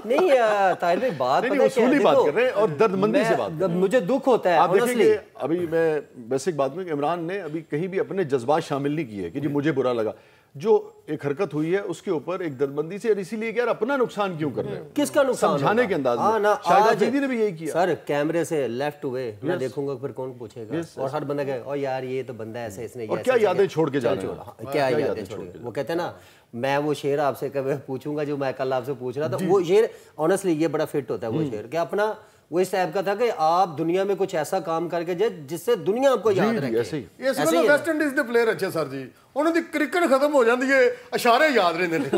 नहीं ताहिर भाई, बात पता है क्या, बात कर रहे हैं और दर्दमंदी से बात, मुझे दुख होता है। आप देखेंगे अभी मैं बेसिक बात में, इमरान ने अभी कहीं भी अपने जज्बात शामिल नहीं किए कि जी मुझे बुरा लगा, जो एक हरकत हुई है उसके ऊपर एक दर्दबंदी से, इसीलिए यार अपना नुकसान क्यों कर रहे हैं, किसका नुकसान समझाने के अंदाज में। शाहिद अफरीदी ने भी यही किया सर, कैमरे से लेफ्ट हुए मैं देखूंगा, फिर कौन पूछेगा, और हर बंदा कहे ओ यार ये तो बंदा ऐसे, इसने और क्या यादें छोड़ के जा रहे हैं, क्या यादें छोड़ के। वो कहते हैं ना, मैं वो शेर आपसे कभी पूछूंगा जो मैं कल आपसे पूछ रहा था, वो शेर ऑनेस्टली ये बड़ा फिट होता है वो शेर, कि अपना वो इस टाइप का था कि आप दुनिया में कुछ ऐसा काम करके जाए जिससे दुनिया आपको याद रखे। ऐसे ही ਇਸ ਵੇਲੇ ਵੈਸਟ ਇੰਡੀਜ਼ ਦੇ ਪਲੇਅਰ ਅੱਛੇ ਸਰ ਜੀ, ਉਹਨਾਂ ਦੀ ਕ੍ਰਿਕਟ ਖਤਮ ਹੋ ਜਾਂਦੀ ਹੈ, ਇਸ਼ਾਰੇ ਯਾਦ ਰਹਿੰਦੇ ਨੇ।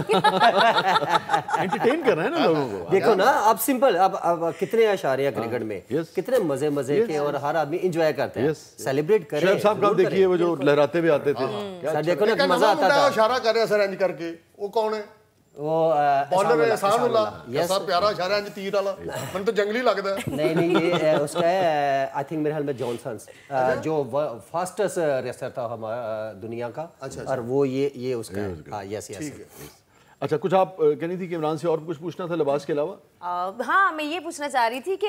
एंटरटेन कर रहे हैं ना लोगों को। देखो ना, अब सिंपल, अब कितने इशारे हैं क्रिकेट में, कितने मजे मजे के, और हर आदमी एंजॉय करते हैं, सेलिब्रेट करें। शोएब साहब का देखिए वो जो लहराते हुए आते थे, सर देखो ना मजा आता था। इशारा कर रहा सर इंज करके, वो कौन है? वो बॉलर है एहसानुल्लाह, ऐसा प्यारा इशारा इंज तीर वाला, मन तो जंगली लगता है। नहीं ये उसका है, आई थिंक मेरे ख्याल में जॉनसन्स, जो फास्टेस्ट रेसर था हमारा दुनिया का, और वो ये उसका है। हाँ यस यस। अच्छा, कुछ आप कहनी थी कि इमरान से और कुछ पूछना था लिबास के अलावा? हाँ, मैं ये पूछना चाह रही थी कि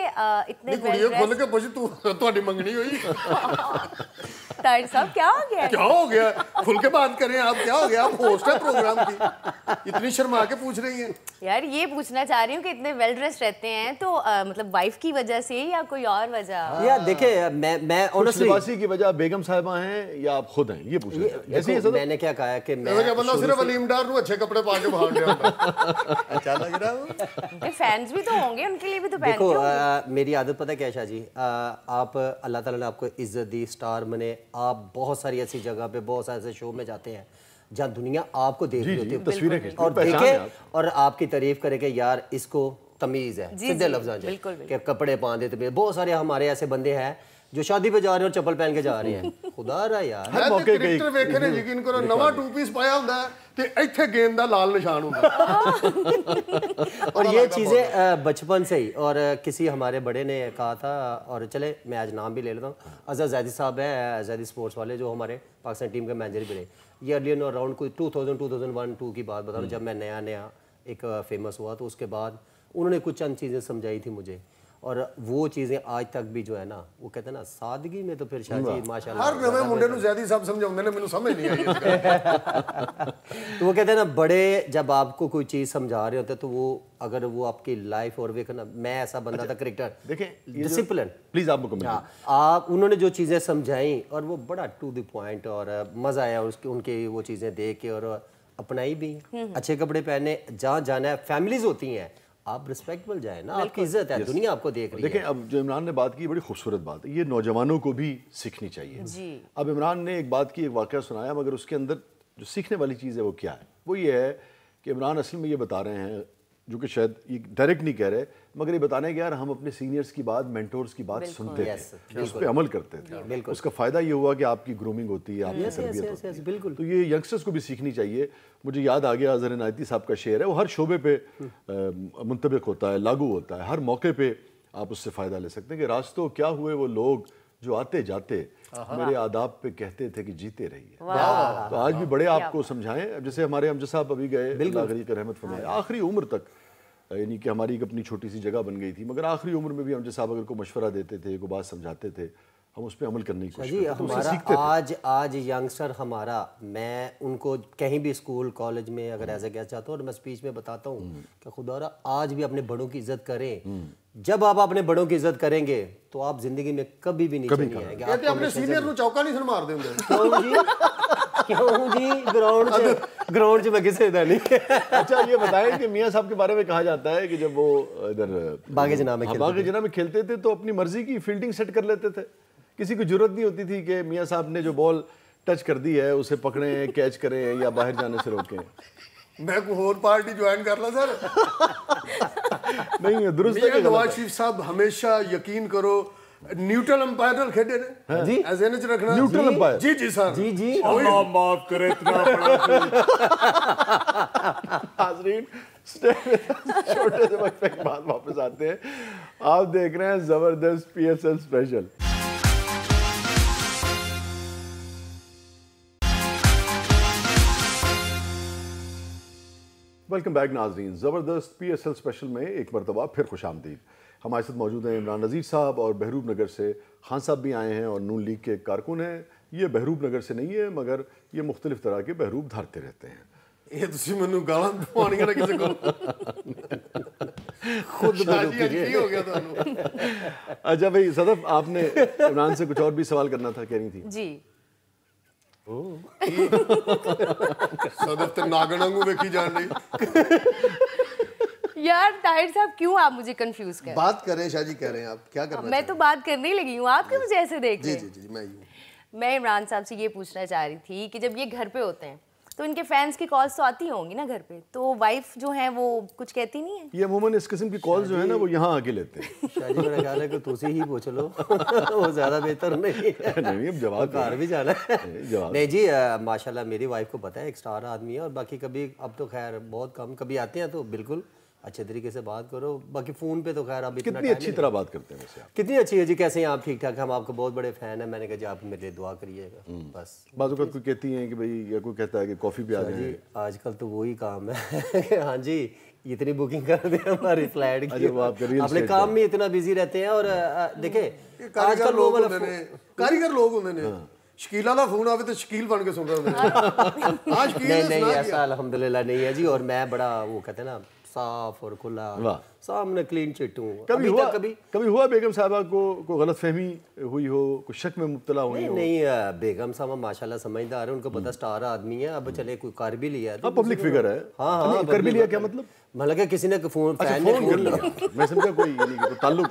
इतने खोल के पूछ, तू तुम्हारी मंगनी हुई ताहिर साहब क्या हो गया? क्या हो गया? खुल के बात करें आप, क्या हो गया? आप होस्ट है प्रोग्राम की, इतनी शर्मा के पूछ रही हैं। यार ये पूछना चाह रही हूँ कि इतने वेल ड्रेस रहते हैं, तो मतलब वाइफ की वजह से या कोई और वजह? यार देखिए, मैं ऑनेस्टली लिबासी की वजह बेगम साहिबा हैं या आप खुद हैं, ये पूछ रहे हैं। मैंने क्या कहा है कि मैं बंदा सिर्फ अलीम डार को अच्छे कपड़े पा के भाग गया अच्छा लग रहा है। फैंस भी तो होंगे, उनके लिए भी तो पहनते देखो होंगे। मेरी आदत पता है क्या शाह जी, आप अल्लाह ताला ने आपको इज्जत दी, स्टार बने, आप बहुत सारी ऐसी जगह पे बहुत सारे ऐसे शो में जाते हैं जहाँ दुनिया आपको देख रही होती है, तस्वीरें और देखे और आपकी तारीफ करे कि यार इसको तमीज है, सीधे लफ्ज़ के कपड़े पहन देते। बहुत सारे हमारे ऐसे बंदे हैं जो शादी पे जा रहे हैं और चप्पल पहन के जा रहे हैं, खुदा रहा यार। हर मौके पे क्रिकेटर वेखे ने यकीन करो, नवा टू पीस पाया होता है ते इत्थे गेंद दा लाल निशान होता और ये चीज़ें बचपन से ही, और किसी हमारे बड़े ने कहा था, और चले मैं आज नाम भी ले लेता हूँ, अज़हर ज़ैदी साहब है, ज़ैदी स्पोर्ट्स वाले, जो हमारे पाकिस्तान टीम के मैनेजर भी रहे। ये अर्लियर अराउंड कोई 2000-2001-2 की बात बता रहा हूँ, जब मैं नया एक फेमस हुआ, तो उसके बाद उन्होंने कुछ चंद चीज़ें समझाई थी मुझे, और वो चीज़ें आज तक भी जो है ना, वो कहते हैं ना सादगी में, तो फिर शाह जी माशाल्लाह हर नवे मुंडे नूं ज़ैदी साहब समझाउंदे ने, मैनूं समझ नहीं आई इसका। तो वो कहते हैं ना, बड़े जब आपको कोई चीज़ समझा रहे होते हैं, तो वो अगर वो आपकी लाइफ, और वे कहना मैं ऐसा बंदा था क्रिकेटर, देखें डिसिप्लिन, प्लीज आप मुकम्मल आप उन्होंने जो चीज़ें समझाई, और वो बड़ा टू द पॉइंट, और मज़ा आया उसके, उनके वो चीज़ें देख के, और अपनाई भी। अच्छे कपड़े पहने, जहाँ जाना है, फैमिलीज होती हैं, आप रिस्पेक्टबल जाए ना, आपकी इज्जत है, दुनिया आपको देख रही है। देखें, अब जो इमरान ने बात की बड़ी खूबसूरत बात है, ये नौजवानों को भी सीखनी चाहिए जी। अब इमरान ने एक बात की, एक वाक़या सुनाया, मगर उसके अंदर जो सीखने वाली चीज़ है वो क्या है? वो ये है कि इमरान असल में ये बता रहे हैं جو کہ شاید یہ ڈائریکٹ نہیں کہہ رہے مگر یہ بتانے کہ یار ہم اپنے سینئرز کی بات مینٹورز کی بات سنتے تھے, اس پہ عمل کرتے تھے. اس کا فائدہ یہ ہوا کہ آپ کی گرومنگ ہوتی ہے, آپ کی تربیت ہوتی ہے. تو یہ ینگسٹرز کو بھی سیکھنی چاہیے. مجھے یاد آ گیا اظہر عنایتی صاحب کا شعر ہے, وہ ہر شعبے پہ منطبق ہوتا ہے, لاگو ہوتا ہے. ہر موقع پہ آپ اس سے فائدہ لے سکتے ہیں کہ راستوں کیا ہوئے وہ لوگ جو آتے جاتے میرے آداب پہ کہتے تھے کہ جیتے رہیے. تو آج بھی بڑے آپ کو سمجھائیں. جیسے ہمارے امجد صاحب ابھی گئے, اللہ غریق رحمت فرمائے, آخری عمر تک, یعنی کہ ہماری ایک اپنی چھوٹی سی جگہ بن گئی تھی, مگر آخری عمر میں بھی امجد صاحب اگر کوئی مشورہ دیتے تھے, کوئی بات سمجھاتے تھے, ہم اس پہ عمل کرنے کی کوشش کرتے تھے. آج ینگسٹر ہمارا, میں ان کو کہیں بھی اسکول کالج میں اگر ایسا کیا چاہتا ہوں اور میں اسپیچ میں بتاتا ہوں کہ خدا را آج بھی اپنے بڑوں کی عزت کریں. جب آپ اپنے بڑوں کی عزت کریں گے تو آپ زندگی میں کبھی بھی نیچے نہیں آئیں گے. کہتے اپنے سینئر کو چوکا نہیں سن مار دیں گے. کیوں جی, گراؤنڈ میں کسے دا نہیں. اچھا یہ بتائیں کہ میاں صاحب کے بارے میں کہا جاتا ہے کہ جب وہ ادھر باغ جناح میں کھیلتے تھے تو اپنی مرضی کی فیلڈنگ سیٹ کر لیتے تھے. کسی کو ضرورت نہیں ہوتی تھی کہ میاں صاحب نے جو بال ٹچ کر دی ہے اسے پکڑیں, کیچ کریں یا باہر جانے سے روکیں. میں کوئی اور پارٹی جوائن کر لا سر. نہیں درست ہے. نواز شریف صاحب ہمیشہ یقین کرو نیوٹرل امپائر کھیلے نے جی, ایسے نہ رکھنا نیوٹرل امپائر. جی جی سر, جی جی, اللہ معاف کرے اتنا بڑا. حاضرین چھوٹے سے وقفے کے بعد واپس آتے ہیں. آپ دیکھ رہے ہیں زبردست P S L special. Welcome back ناظرین. زبردست پی ایس ایل اسپیشل میں ایک مرتبہ پھر خوش آمدید. ہمارے ساتھ موجود ہیں عمران نذیر صاحب, اور بہروپ نگر سے خان صاحب بھی آئے ہیں اور نون لیگ کے کارکن ہیں. یہ بہروپ نگر سے نہیں ہے مگر یہ مختلف طرح کے بہروپ دھارتے رہتے ہیں. یہ تسی منو گالاں پوانیاں نہ کسے کو خود کی ہو گیا تانوں. اچھا بھائی صدف, آپ نے عمران سے کچھ اور بھی سوال کرنا تھا, کہہ رہی تھی. جی صدف تے ناگننگو ویکھی جان رہی. یار طاہر صاحب کیوں آپ مجھے کنفیوز کر بات کریں. شاہ جی کہہ رہے ہیں آپ کیا کرنا. میں تو بات کرنے ہی لگی ہوں, آپ کیوں مجھے ایسے دیکھ رہے ہیں. جی جی میں عمران صاحب سے یہ پوچھنا چاہ رہی تھی کہ جب یہ گھر پہ ہوتے ہیں تو ان کے فینس کی کالز تو آتی ہوں گی نا گھر پہ, تو وائف جو ہیں وہ کچھ کہتی نہیں ہے؟ یہ عموماً اس قسم کی کالز جو ہے نا وہ یہاں آ کے لیتے ہیں. شاہ جی میرا خیال ہے کہ تسی ہی پوچھ لو, وہ زیادہ بہتر نہیں. اب جواب گھر بھی جانا ہے. نہیں جی ماشاءاللہ میری وائف کو پتہ ہے ایک سٹار آدمی ہے, اور باقی کبھی اب تو خیر بہت کم کبھی آتے ہیں تو بالکل اچھے طریقے سے بات کرو. باقی فون پہ تو خیر اب اتنا کتنی اچھی طرح بات کرتے ہیں ویسے آپ. کتنی اچھی ہے جی, کیسے ہیں آپ؟ ٹھیک ٹھاک. ہم آپ کو بہت بڑے فین ہیں. میں نے کہا جی آپ میرے لیے دعا کریے گا بس. بعض اوقات کوئی کہتی ہیں کہ بھائی, یا کوئی کہتا ہے کہ کافی پہ آ جائیں. جی آج کل تو وہی کام ہے کہ ہاں جی اتنی بکنگ کر دیں ہماری فلائٹ کی. اپنے کام میں اتنا بزی رہتے ہیں. اور دیکھیں آج کل لوگ کاریگر لوگ ہوندے نے, شکیلا دا فون آوے تو شکیل بن کے سن رہے ہوندے. آج کی نہیں ایسا الحمدللہ نہیں ہے جی. اور میں بڑا وہ کہتے ہیں نا صاف اور کھلا, سامنے کلین چٹ ہوں. کبھی ہوا بیگم صاحبہ کو کوئی غلط فہمی ہوئی ہو, کوئی شک میں مبتلا ہوئی ہو؟ نہیں, بیگم صاحبہ ماشاءاللہ سمجھدار ہے, ان کو پتہ سٹار آدمی ہے. اب چلے کوئی کر بھی لیا ہے, پبلک فگر ہے. ہاں کر بھی لیا کیا مطلب؟ مطلب کہ کسی نے فون فین نے فون لیا, میں سمجھا کوئی تعلق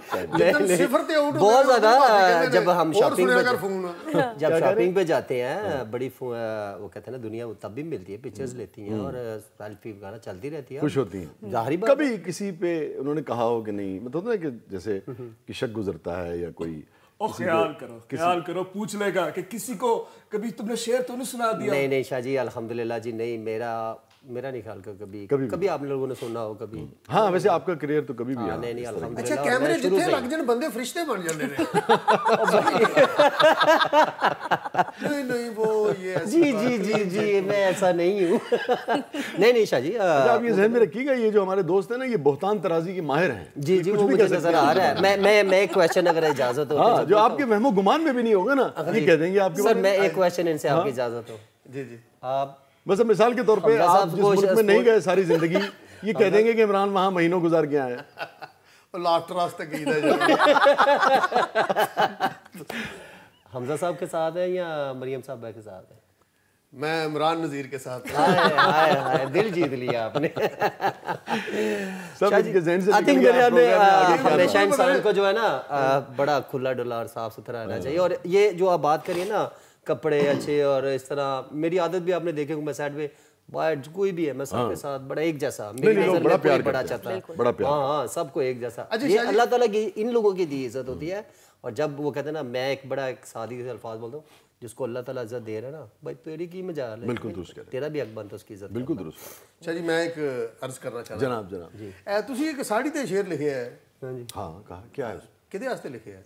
بہت زیادہ. جب ہم شاپنگ پہ جاتے ہیں بڑی وہ کہتے ہیں نا دنیا, وہ تب بھی ملتی ہے, پکچرز لیتی ہیں اور سیلفی وغیرہ چلتی رہتی ہے, خوش ہوتی ہیں. ظاہری بات. کبھی کسی پہ انہوں نے کہا ہو کہ نہیں, مطلب نا کہ جیسے کہ شک گزرتا ہے یا کوئی خیال کرو پوچھ لے گا کہ کسی کو کبھی تم نے شعر تو نہیں سنا دیا؟ نہیں شاہ جی الحمدللہ جی نہیں, میرا نہیں خیال کا کبھی آپ لوگوں نے سنا ہو کبھی. ہاں ویسے آپ کا کریئر تو کبھی بھی ہے. نہیں الحمدللہ. اچھا کیمرے جتنے لگ جان بندے فرشتے بن جاندے نے. نہیں وہ یہ جی میں ایسا نہیں ہوں. نہیں شاہ جی آپ یہ ذہن میں رکھیے گا, یہ جو ہمارے دوست ہیں نا یہ بہتان ترازی کے ماہر ہیں. جی وہ مجھے نظر آ رہا ہے. میں ایک کویسچن اگر اجازت ہو, جو آپ کے وہم و گمان میں بھی نہیں ہوگا نا, یہ کہہ دیں گے آپ کے. سر میں ایک کویسچن ان سے آپ کی اجازت ہو. جی آپ بس مثال کے طور پہ آپ جس ملک میں نہیں گئے ساری زندگی, یہ کہہ دیں گے کہ عمران وہاں مہینوں گزار کے آئے ہیں. لاسٹ راستے کی حمزہ صاحب کے ساتھ ہے یا مریم صاحبہ کے ساتھ ہے؟ میں عمران نذیر کے ساتھ. دل جیت لیا آپ نے. ہمیشہ انسان کو جو ہے نا بڑا کھلا ڈلا اور صاف ستھرا رہنا چاہیے. اور یہ جو آپ بات کریے نا کپڑے اچھے اور اس طرح, میری عادت بھی آپ نے دیکھے میں سائڈ پہ वाइट कोई भी है, मैं सबके साथ बड़ा एक जैसा, नहीं, मेरी लोग नज़र बड़ा में प्यार कोई बड़ा करते हैं, चाहता है, बड़ा प्यार। हाँ सबको एक जैसा। अच्छा, ये अल्लाह ताला की इन लोगों की दी इज्जत होती है। और जब वो कहते हैं ना, मैं एक बड़ा एक सादी से अल्फाज बोलता हूँ, जिसको अल्लाह ताला इज्जत दे रहा है ना भाई, तेरी की मजाल है, बिल्कुल दुरुस्त कह रहे हैं। तेरा भी हक बनता है उसकी इज्जत। बिल्कुल दुरुस्त। अच्छा जी, मैं एक अर्ज करना चाहता जनाब जनाब ਤੁਸੀਂ ਇੱਕ ਸਾੜੀ ਤੇ ਸ਼ੇਰ ਲਿਖਿਆ ਹੈ, हाँ कहा क्या है? ਕਿਹਦੇ ਵਾਸਤੇ ਲਿਖਿਆ ਹੈ?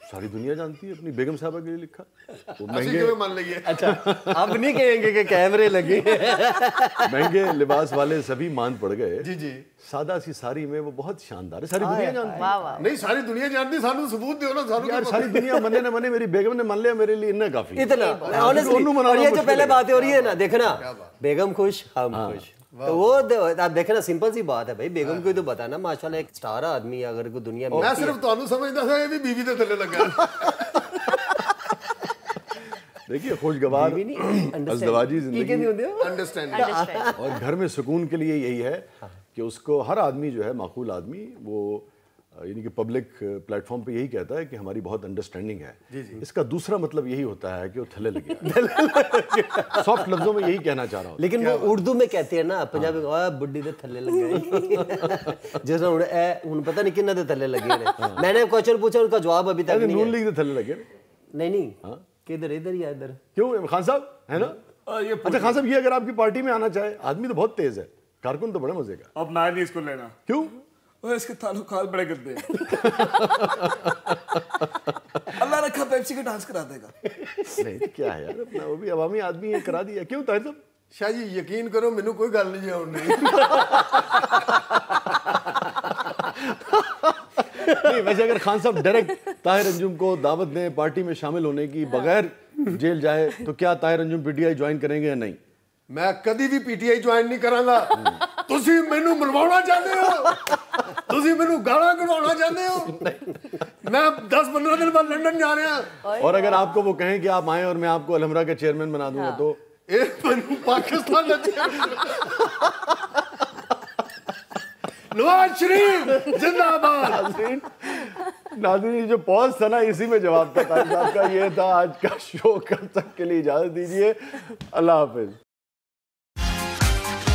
सारी दुनिया जानती है, अपनी बेगम साहबा के लिए लिखा। वो ਅਸੀਂ महंगे ਕਿਵੇਂ ਮੰਨ ਲਈਏ? अच्छा अब नहीं कहेंगे कि कैमरे लगे। महंगे लिबास वाले सभी मान पड़ गए। ਜੀ ਜੀ। सादा सी साड़ी में वो बहुत शानदार है, सारी दुनिया जानती है। वाह वाह। ਨਹੀਂ ਸਾਰੀ ਦੁਨੀਆ ਜਾਣਦੀ, ਸਾਨੂੰ ਸਬੂਤ ਦਿਓ ਨਾ, ਸਾਨੂੰ यार सारी दुनिया मने न मने, मेरी बेगम ने मान लिया, मेरे लिए इतना काफी है। इतना honestly, दोनों मनाना और ये जो मुश्किल पहले है। बातें हो रही है ना, देखना बेगम खुश हम खुश, तो वो आप देखना सिंपल सी बात है भाई, बेगम को तो बताना माशाल्लाह एक स्टार आदमी है, अगर कोई दुनिया में ਮੈਂ ਸਿਰਫ ਤੁਹਾਨੂੰ ਸਮਝਦਾ ਸੀ ਇਹ ਵੀ ਬੀਵੀ ਦੇ ਥੱਲੇ ਲੱਗਾ। देखिए खुशगवार अज़दवाजी जिंदगी ਅੰਡਰਸਟੈਂਡਿੰग और घर में सुकून के लिए यही है कि उसको हर आदमी जो है, माकूल आदमी, वो यानी कि पब्लिक प्लेटफॉर्म पे यही कहता है कि हमारी बहुत अंडरस्टैंडिंग है। इसका दूसरा मतलब यही होता है कि वो थल्ले लगे। सॉफ्ट लफ्जों में यही कहना चाह रहा हूँ। लेकिन वो उर्दू में कहते हैं ना, पंजाबी में ओए बुड्ढी दे थल्ले लग गए। जैसे हुन पता नहीं किन्ना दे थल्ले लगे ने। मैंने क्वेश्चन पूछा, उनका जवाब अभी तक नहीं नून है। लीग के थल्ले लगे। नहीं किधर, इधर ही है, इधर। क्यों खान साहब है ना? अच्छा खान साहब, ये अगर आपकी पार्टी में आना चाहे, आदमी तो बहुत तेज है, कारकुन तो बड़े मजे का। अब मैं नहीं इसको लेना। क्यों? ओए इसके ताल्लुकात बड़े गंदे हैं। अल्लाह रखा पेप्सी का डांस करा देगा। नहीं तो क्या है यार, अपना वो भी अवामी आदमी है, करा दिया। क्यों ताहिर साहब? ਸ਼ਾਹ ਜੀ ਯਕੀਨ ਕਰੋ, ਮੈਨੂੰ ਕੋਈ ਗੱਲ ਨਹੀਂ ਆਉਂਦੀ। नहीं, वैसे अगर खान साहब डायरेक्ट ताहिर अंजुम को दावत दें पार्टी में शामिल होने की, बगैर जेल जाए, तो क्या ताहिर अंजुम पीटीआई ज्वाइन करेंगे या नहीं? ਮੈਂ ਕਦੀ ਵੀ ਪੀਟੀਆਈ ਜੁਆਇਨ ਨਹੀਂ ਕਰਾਂਗਾ। ਤੁਸੀਂ ਮੈਨੂੰ ਮਰਵਾਉਣਾ ਚਾਹੁੰਦੇ ਹੋ, ਤੁਸੀਂ ਮੈਨੂੰ ਗਾਲਾਂ ਕਢਵਾਉਣਾ ਚਾਹੁੰਦੇ ਹੋ। मैं 10-15 दिन बाद लंदन जा रहा हूं। और अगर आपको वो कहें कि आप आए और मैं आपको अलहमरा का चेयरमैन बना दूंगा तो? पाकिस्तान नवाज शरीफ जिंदाबाद। नाज़रीन, जो पॉज था ना, इसी में जवाब था तारिक साहब का। ये था आज का शो। कब तक के लिए इजाजत दीजिए, अल्लाह हाफिज।